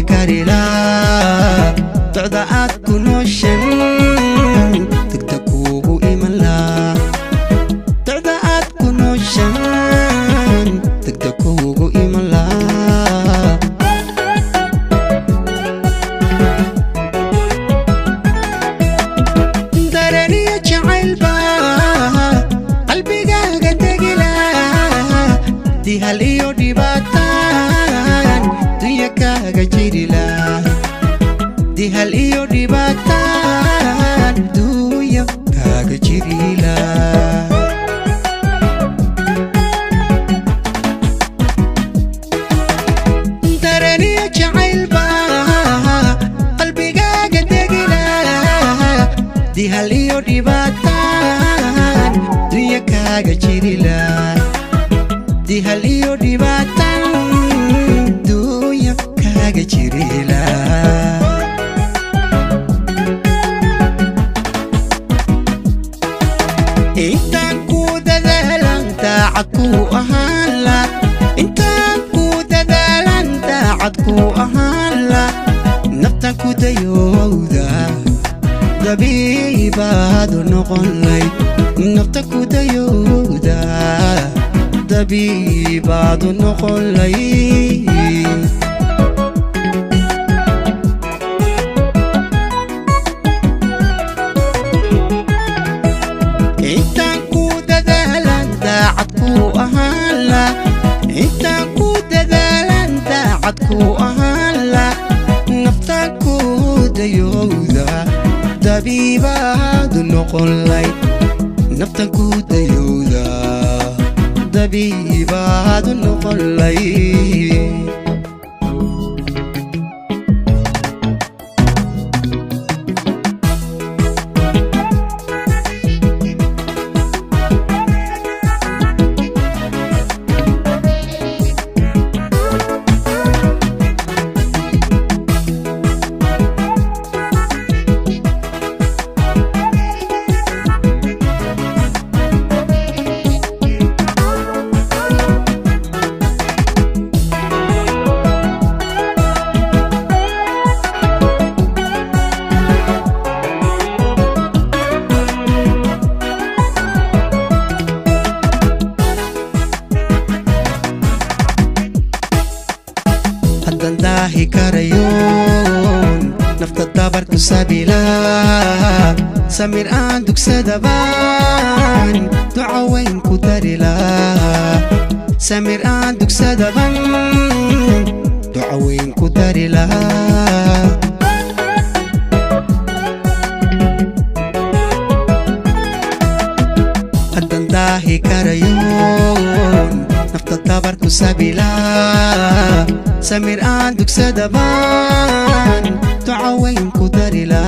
karila docdaad ku nooshan degdeg kuugu iman laa docdaad ku nooshan degdeg kuugu iman laa daraniya jacaylba qalbigaaga degila dihal iyo dhibaataan dunya kaaga jirila dihal iyo dhibaataan dunya kaaga jirila daraniya jacaylba qalbigaaga degila dihal iyo dhibaataan dunya kaaga jirila dihal iyo dhibaataan dunya kaaga jirila intaan ku dadaalan daacad ku ahaan la intaan ku dadaalan daacad ku ahaan la naftan ku dayowda dabiibaadu noqon layd naftan ku dayowda dabiibaadu noqon layd intaan ku dadaalan daacad ku ahaan la intaan ku dadaalan daacad ku ahaan la naftan ku dayowda dabiibaadu noqon layd naftan ku dayowda dabiibaadu noqon layd daahi karayoon nafta dabarku sabila samir aan dugsadabaan duca weyn ku darila samir aan dugsadaban duca weyn ku darila haddan daahi karayoon nafta dabarku sabila samir aan dugsadabaan duca weyn ku darila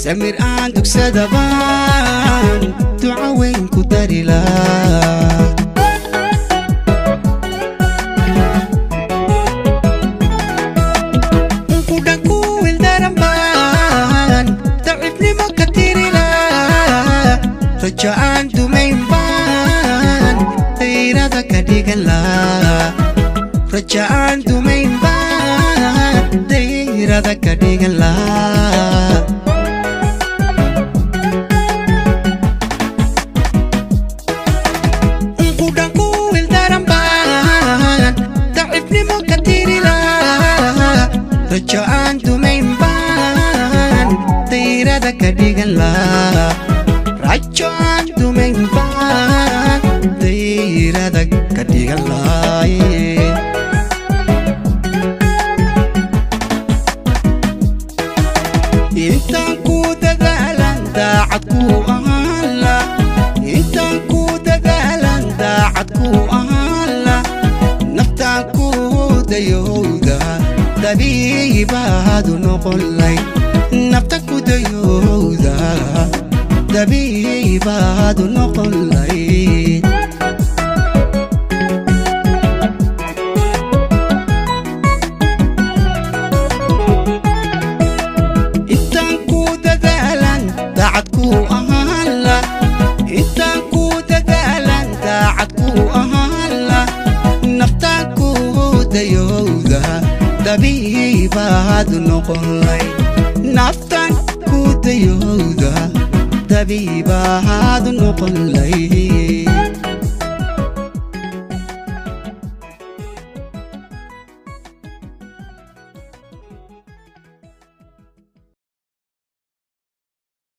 samir aan dugsadabaan duca weyn ku darila kudhan ku wildaran baan dacifnimo ka tirila rajo aan dumayn baan dayrada ka dhigan laa rajaan dumayn baan dayrada ka dhigan laa kudhan ku wildaran baan dacifnimo ka tirila rajaan dumayn baan dayrada ka dhigan laa rajaan dumayn baan dayrada ka dhigan laa intaan ku dadaalan daacad ku ahaan la intaan ku dadaalan daacad ku ahaan la naftaan ku dayowda dabiibaadu noqon layd naftan ku dayowda dabiibaadu noqon layd daacad ku ahaan la intaan ku dadaalan daacad ku ahaan la naftaan ku dayowda dabiibaad noqon lay naftan ku dayowda dabiibaad noqon lay